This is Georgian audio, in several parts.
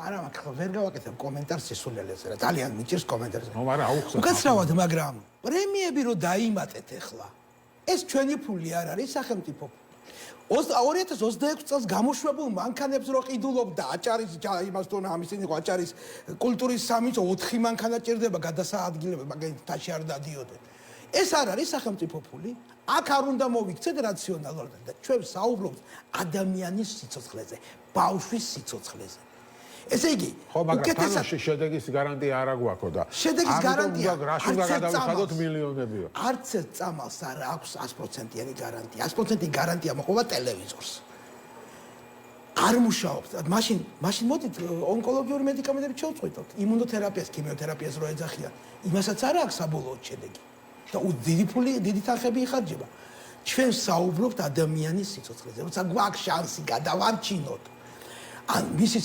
არა, მაგრამ ვერ გავაკეთებ კომენტარს სისულელეზე რა. ძალიან მიჭირს კომენტარზე. მაგრამ აუხსნა. უკაცრავად, მაგრამ პრემიები რო დაიმატეთ ახლა. ეს ჩვენი ფული არ არის სახელმწიფო. 2026 წელს გამოშვებულ მანქანებს რო ყიდულობდა აჭარის იმას თონა ამის იყო აჭარის კულტურის სამინისტრო 4 მანქანა ჭირდება გადასაადგილებლად, მაგრამ თაში არ დადიოდნენ. ეს არ არის სახელმწიფო ფული. აქ არ უნდა მოვიქცეთ რაციონალურად და ჩვენ საუბრობთ ადამიანის სიცოცხლეზე, ბავშვის სიცოცხლეზე. ესე იგი, უკეთესად შედეგის გარანტია არ აგვაქვს და შედეგის გარანტია რაში უნდა გადავიხადოთ მილიონები. არც ერთ წამალს არ აქვს 100%-იანი გარანტია. 100%-იანი გარანტია მოყვა ტელევიზორს. არ მუშაობს. მაშინ მოდით ონკოლოგიური მედიკამენტები შევწყვიტოთ. იმუნოთერაპიას, ქიმიოთერაპიას რო ეძახიან. იმასაც არ აქვს საბოლოო შედეგი. და დიდი ფული, დიდი თანხები იხარჯება. ჩვენ საუბრობთ ადამიანის სიცოცხლეზე. როცა გვაქვს შანსი გადავარჩინოთ ან მისი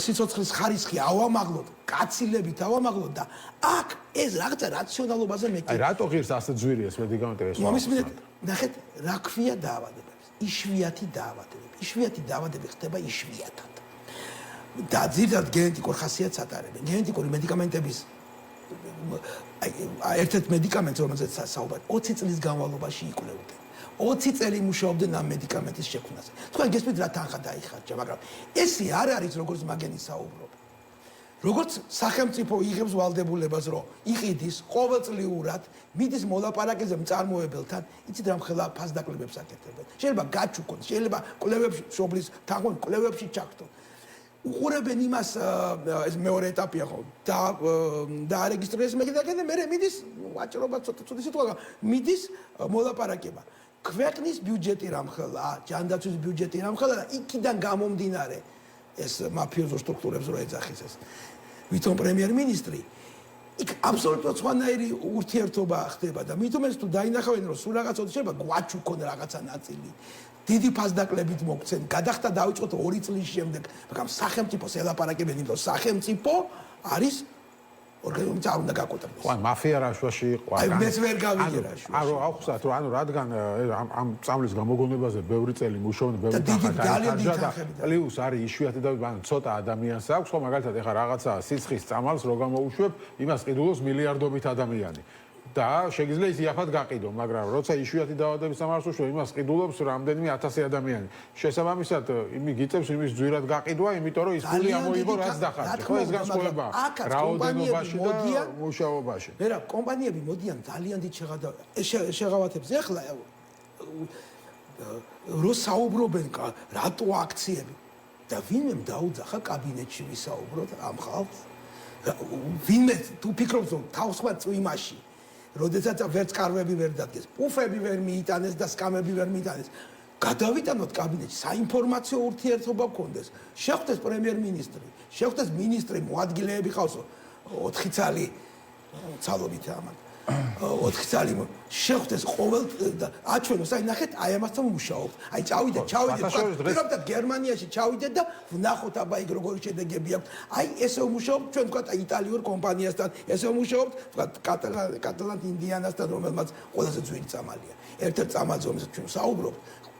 სიცოცხლის ხარისხი ავამაღლოთ, კაცილებით ავამაღლოთ და აქ ეს რაღაცა რაციონალობაზე მეკი. აი რატო ღირს ასე ძვირი ეს მედიკამენტი ეს? მომისმინეთ, ნახეთ, რა ქვია დაავადებებს? იშვიათი დაავადებები. იშვიათი დაავადებები ხდება იშვიათად. და ძირითადად გენეტიკურ ხასიათს ატარებენ. გენეტიკური მედიკამენტების ერთ-ერთ მედიკამენტს, რომელზეც საუბარი, 20 წლის განმავლობაში იკვლევდნენ. 20 წელი მუშაობდნენ ამ მედიკამენტის შექმნაზე. თქვენ გესმით რა თანხა დაიხარჯა, მაგრამ ესე არ არის როგორც მაგენი საუბრობ. როგორც სახელმწიფო იღებს ვალდებულებას, რომ იყიდის ყოველწლიურად, მიდის მოლაპარაკეზე მწარმოებელთან, იცით რა მხელა ფასდაკლებებს აკეთებენ. შეიძლება გაჩუქონ, შეიძლება კვლევებში შობლის თანხმობ კვლევებში ჩაგდონ. უყურებენ იმას ეს მეორე ეტაპია ხო დაარეგისტრირეს მეკითხები მე მიდის ვაჭრობა ცოტა სიტყვა მიდის მოლაპარაკება ქვეყნის ბიუჯეტი რამხელა ჯანდაცვის ბიუჯეტი რამხელა და იქიდან გამომდინარე ეს მაფიოზო სტრუქტურებს რო ეძახის ეს ვითომ პრემიერ-მინისტრი იქ აბსოლუტურად სხვანაირი ურთიერთობა ხდება და მითომ ეს თუ დაინახავენ რომ სულ რაღაცა შეიძლება გვაჩუქონ რაღაცა ნაწილი დიდი ფასდაკლებით მოგცენ, გადახდა დავიწყოთ 2 წლის შემდეგ, მაგრამ სახელმწიფოს ელაპარაკებენ იმ დროს სახელმწიფო არის ორგანიზაცია არ უნდა გაკოტრდეს. ხო, მაფია რაშვაში იყო. აი, მეც ვერ გავიგე რაშვაში. ანუ აუხსნათ, რომ ანუ რადგან ამ წამლის გამოგონებაზე ბევრი წელი მუშაობენ, ბევრი თანხა პლუს არის იშვიათი და ანუ ცოტა ადამიანს აქვს, ხო, მაგალითად ეხა რაღაცა სიცხის წამალს რო გამოუშვებ, იმას ყიდულობს მილიარდობით ადამიანი. და შეიძლება ის იაფად გაყიდო, მაგრამ როცა იშვიათი დაავადების სამარხს უშვებ, იმას ყიდულობს რამდენიმე 1000 ადამიანი. შესაბამისად, იმი გიწევს იმის ძვირად გაყიდვა, იმიტომ რომ ის ფული ამოიღო რაც დახარჯა. ხო, ეს განსხვავება რაოდენობაში და მუშაობაში. მერა კომპანიები მოდიან ძალიან დიდ შეღავათებს. ეხლა რო საუბრობენ რატო აქციები და ვინმე დაუძახა კაბინეტში ვისაუბროთ ამ ხალხს. ვინმე თუ ფიქრობს რომ თავს ხარ წვიმაში როდესაც ვერც კარვები ვერ დადგეს, პუფები ვერ მიიტანეს და სკამები ვერ მიიტანეს. გადავიტანოთ კაბინეტში, საინფორმაციო ურთიერთობა გქონდეს. შეხვდეს პრემიერ-მინისტრი, შეხვდეს მინისტრი, მოადგილეები ყავსო 4 წელი ცალობით ამან. 4 წელი შეხვდეს ყოველ და აჩვენოს, აი ნახეთ, აი ამასთან მუშაობთ. აი ჩავიდეთ, პირობთ გერმანიაში ჩავიდეთ და ვნახოთ აბა იქ როგორი შედეგები აქვს. აი ესე მუშაობთ ჩვენ თქვა იტალიურ კომპანიასთან, ესე მუშაობთ თქვა კატალან ინდიანასთან, რომელმაც ყველაზე ძვირი წამალია. ერთ-ერთ წამალზე რომელსაც ჩვენ საუბრობთ,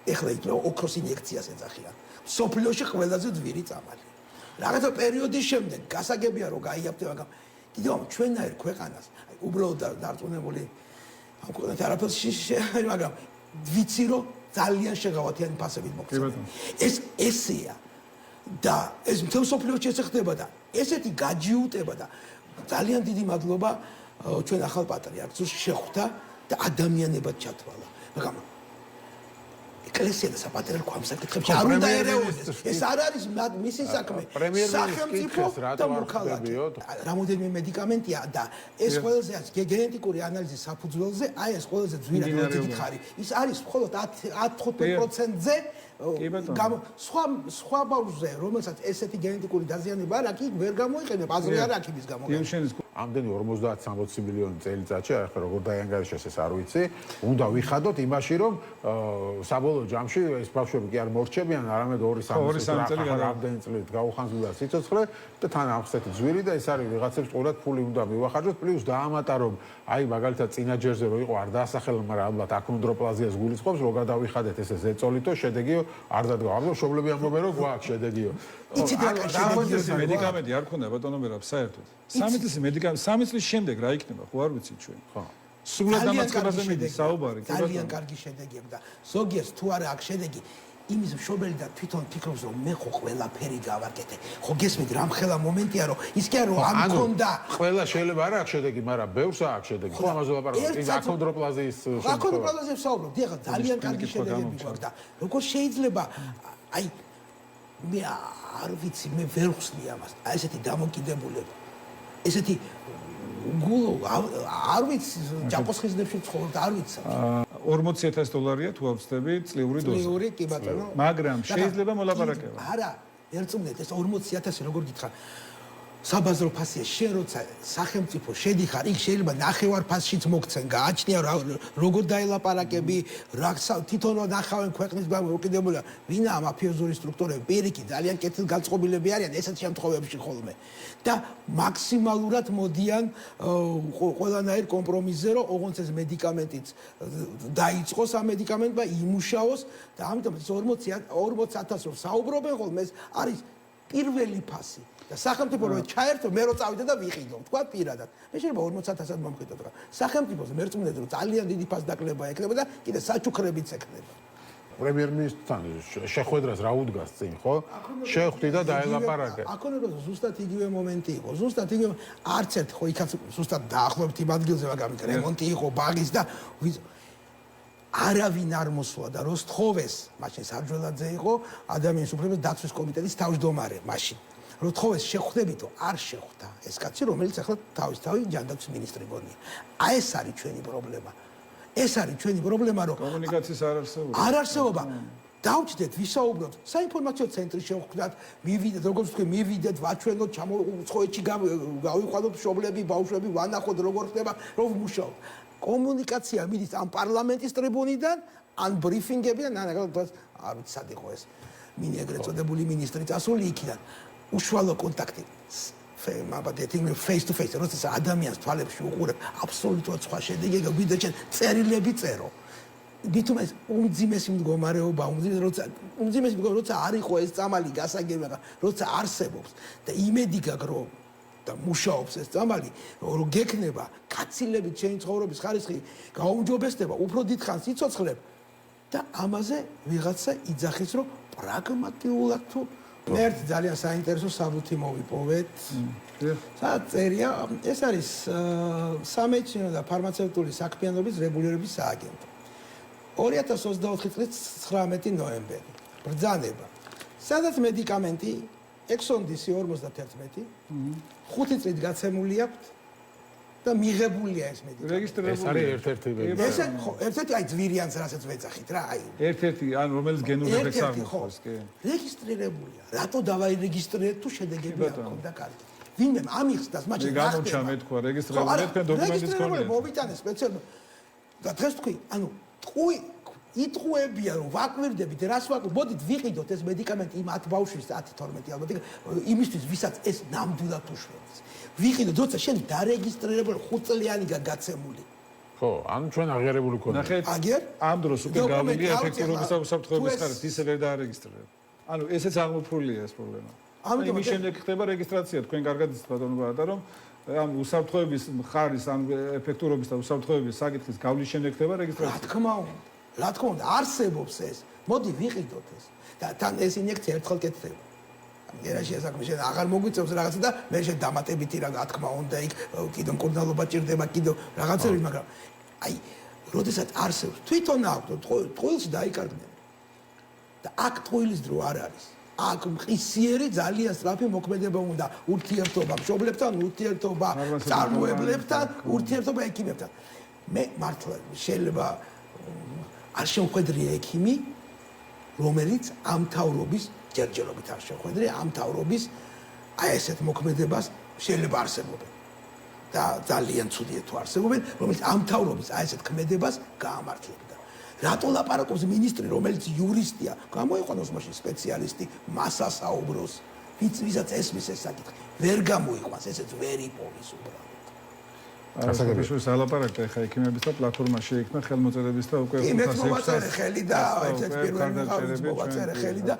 ეხლა იქ ოქროს ინიექციას ეძახიან. სოფლიოში ყველაზე ძვირი წამალი. რაღაცა პერიოდის შემდეგ გასაგებია რომ გაიაფთე, მაგრამ კიდევ ჩვენნაირ ქვეყანას უბრალოდ დარწმუნებული ამ ქვეყანას არაფერს მაგრამ ვიცი რომ ძალიან შეღავათიანი ფასებით მოგწევენ. ეს ესეა და ეს მთელ სოფლიოში ესე ხდება და ესეთი გაჯიუტება და ძალიან დიდი მადლობა ჩვენ ახალ პატრიარქს შეხვდა და ადამიანებად ჩათვალა. მაგრამ ეკლესია და საპატრიარქო ამ საკითხებში არ უნდა ერეოდეს. ეს არ არის მისი საქმე. სახელმწიფო და მოქალაქე. რამოდენიმე მედიკამენტია და ეს ყველაზე გენეტიკური ანალიზის საფუძველზე, აი ეს ყველაზე ძვირად გითხარი. ის არის მხოლოდ 10-15%-ზე სხვა ბავშვზე, რომელსაც ესეთი გენეტიკური დაზიანება არ აქვს, ვერ გამოიყენებ, აზრი არ აქვს იმის გამო. ამდენი 50-60 მილიონი წელიწადში, ახლა როგორ დაიანგარიშეს ეს არ ვიცი, უნდა ვიხადოთ იმაში, რომ საბოლოო ჯამში ეს ბავშვები კი არ მორჩებიან, არამედ 2-3 წელი ამდენი წლით გაუხანძულა სიცოცხლე და თან ახსეთი ძვირი და ეს არის ვიღაცებს ყურად ფული უნდა მივახარჯოთ, პლუს დაამატა რომ აი მაგალითად წინა ჯერზე რო იყო არ დაასახელა, მაგრამ ალბათ აქონდროპლაზიას გულისხმობს, რო გადავიხადეთ ესე ზეწოლითო, შედეგიო არ დადგა. ამიტომ მშობლები ამბობენ რომ გვაქვს შედეგიო. იცით რა შედეგი მედიკამენტი არ ქონდა ბატონო მერაბ საერთოდ. 3 წლის მედიკამენტი 3 წლის შემდეგ რა იქნება, ხო არ ვიცით ჩვენ. ხო. სრულად დამაწყებაზე მიდის საუბარი, კი ბატონო. ძალიან კარგი შედეგი აქვს და ზოგიერთს თუ არა აქვს შედეგი, იმის მშობელი და თვითონ ფიქრობს რომ მე ხო ყველაფერი გავაკეთე. ხო გესმით რა მხელა მომენტია რომ ის კი არა რომ ამ მქონდა. ყველა შეიძლება არ აქვს შედეგი, მაგრამ ბევრს აქვს შედეგი. ხო ამაზე ვაპარაკობ. ის აქონდროპლაზიის აქონდროპლაზიას ვსაუბრობ. დიახ, ძალიან კარგი შედეგები გვაქვს და როგორ შეიძლება აი მე არ ვიცი, მე ვერ ხსნი ამას. აი ესეთი დამოკიდებულება. ესეთი გულო არ ვიცი, ჯაპოსხიზნებში ცხოვრობ და არ ვიცი. $40,000 თუ ავწდები წლიური დოზა. წლიური კი ბატონო. მაგრამ შეიძლება მოლაპარაკება. არა, ერწმუნდეთ ეს 40,000 როგორ გითხრა. საბაზრო ფასია შენ როცა სახელმწიფო შედიხარ, იქ შეიძლება ნახევარ ფასშიც მოგცენ, გააჩნია როგორ დაელაპარაკები, რა თვითონ ნახავენ ქვეყნის მოკიდებულა, ვინა მაფიოზური სტრუქტურები, პირიქით ძალიან კეთილგანწყობილები არიან ესეთ შემთხვევებში ხოლმე. და მაქსიმალურად მოდიან ყველანაირ კომპრომისზე, რომ ოღონდ ეს მედიკამენტიც დაიწყოს ამ მედიკამენტმა იმუშაოს და ამიტომ 40,000 რომ საუბრობენ ხოლმე ეს არის პირველი ფასი. და სახელმწიფო რო ჩაერთო, მე რო წავიდე და ვიყიდო, თქვა პირადად. მე შეიძლება 40,000-ად მომყიდოთ რა. სახელმწიფოს მერწმუნეთ რომ ძალიან დიდი ფასდაკლება ექნება და კიდე საჩუქრებიც ექნება. პრემიერ-მინისტრთან შეხვედრას რა უდგას წინ, ხო? შეხვდი და დაელაპარაკე. აქონე რომ ზუსტად იგივე მომენტი იყო, ზუსტად იგივე არც ერთ ხო იქაც ზუსტად დაახლოებით იმ ადგილზე მაგრამ რემონტი იყო, ბაგის და არავინ არ მოსვლა და როსთხოვეს, მაშინ სარჯველაძე იყო ადამიანის უფლებების დაცვის კომიტეტის თავმჯდომარე მაშინ. როთხოვეს შეხვდებითო არ შეხვდა ეს კაცი რომელიც ახლა თავისთავად ჯანდაცვის მინისტრი გონია. აი ეს არის ჩვენი პრობლემა. ეს არის ჩვენი პრობლემა რომ კომუნიკაციის არ არსებობა. დავჭდეთ, ვისაუბროთ, საინფორმაციო ცენტრი შევხვდათ, მივიდეთ, როგორც თქვი, მივიდეთ, ვაჩვენოთ, ჩამოუცხოეთში გავიყვანოთ მშობლები, ბავშვები, ვანახოთ როგორ ხდება, რომ ვმუშაობთ. კომუნიკაცია მიდის ამ პარლამენტის ტრიბუნიდან, ან ბრიფინგებიდან, ან არ ვიცი სად იყო ეს. მინი ეგრეთ წოდებული მინისტრი წასული იქიდან. უშუალო კონტაქტი face to face როცა ადამიანს თვალებში უყურებ აბსოლუტურად სხვა შედეგი გვიდა ჩვენ წერილები წერო მithumes უმძიმესი მდგომარეობა უმძიმესი მდგომარეობა როცა არ იყო ეს წამალი გასაგები როცა არსებობს და იმედი გაქვს რომ და მუშაობს ეს წამალი რომ გექნება კაცილებით ჩვენი ცხოვრების ხარისხი გაუმჯობესდება უფრო დიდხანს იცოცხლებ და ამაზე ვიღაცა იძახის რომ პრაგმატულად თუ მე ერთ ძალიან საინტერესო საბუთი მოვიპოვეთ. სადაც წერია, ეს არის სამედიცინო და ფარმაცევტული საქმიანობის რეგულირების სააგენტო. 2024 წლის 19 ნოემბერი. ბრძანება. სადაც მედიკამენტი ექსონდისი 51 5 წლით გაცემული აქვს და მიღებულია ეს მედიკამენტი. რეგისტრირებული. ეს არის ერთ-ერთი ეს ხო, ერთ-ერთი აი ძვირიანს რასაც ვეძახით რა, აი. ერთ-ერთი, ან რომელიც გენური ეფექტი აქვს, კი. რეგისტრირებულია. რატო დავაირეგისტრირეთ თუ შედეგები არ ქონდა კარგი. ვინმე ამიხსნას, მაგრამ რა გამოჩა მე თქვა, რეგისტრირებული თქვენ დოკუმენტიც ქონია. მოვიტანე სპეციალურად. და დღეს თქვი, ანუ ტყუი იტყუებია რომ ვაკვირდებით რას მოდით ვიყიდოთ ეს მედიკამენტი იმ 10 ბავშვის 10-12 ალბათ იმისთვის ვისაც ეს ნამდვილად უშვებს. ვიყიდოთ როცა შენ დარეგისტრირებული 5 წლიანი გაგაცემული. ხო, ანუ ჩვენ აღიარებული ქონდა. ნახეთ, აგერ? ამ დროს უკვე გავიგე ეფექტურობის უსაფრთხოების ხარისხი ისე ვერ დაარეგისტრირებ. ანუ ესეც აღმოფხვრილია ეს პრობლემა. ამიტომ იმის შემდეგ ხდება რეგისტრაცია, თქვენ კარგად იცით ბატონო ბარატა რომ ამ უსაფრთხოების ხარის ან ეფექტურობის და უსაფრთხოების საკითხის გავლის შემდეგ ხდება რეგისტრაცია. რა თქმა უნდა, არსებობს ეს. მოდი ვიყიდოთ ეს. და თან ეს ინიექცია ერთხელ კეთდება. ერაში საქმე შენ აღარ მოგვიწევს რაღაცა და მე შენ დამატებითი რა თქმა უნდა იქ კიდე მკურნალობა ჭირდება კიდე რაღაცები, მაგრამ აი, როდესაც არსებობს, თვითონ აქვს ტყუილში დაიკარგნენ. და აქ ტყუილის დრო არ არის. აქ მყისიერი ძალიან სწრაფი მოქმედება უნდა ურთიერთობა მშობლებთან, ურთიერთობა წარმოებლებთან, ურთიერთობა ექიმებთან. მე მართლა შეიძლება არ შეხვედრია ექიმი, რომელიც ამ თავრობის ჯერჯერობით არ შეხვედრია, ამ თავრობის აი ესეთ მოქმედებას შეიძლება არსებობენ. და ძალიან ცუდია თუ არსებობენ, რომელიც ამ მთავრობის აი ესეთ ქმედებას გაამართლებდა. რატო ლაპარაკობს მინისტრი, რომელიც იურისტია, გამოიყვანოს მაშინ სპეციალისტი, მასა საუბროს, ვისაც ესმის ეს საკითხი. ვერ გამოიყვანს, ესეც ვერ იპოვის უბრალოდ. ასაკებიშვილს ალაპარაკდა ხა ექიმების და პლატფორმა შეიქმნა ხელმოწერების და უკვე 500 ხელი და ერთ-ერთ პირველი მოვაწერე ხელი და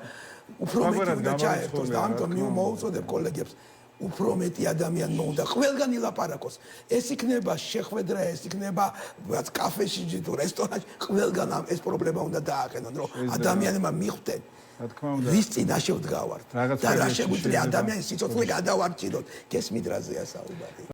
უფრო მეტი უნდა ჩაერთოს და ამიტომ მოუწოდებ კოლეგებს უფრო მეტი ადამიანი მოუნდა ყველგან ილაპარაკოს ეს იქნება შეხვედრა ეს იქნება რაც კაფეში თუ რესტორანში ყველგან ეს პრობლემა უნდა დააყენონ რომ ადამიანებმა მიხვდნენ რა თქმა უნდა ვის წინაშე ვდგავართ და რა შეგვიძლია ადამიანის სიცოცხლე გადავარჩინოთ გესმით რაზეა საუბარი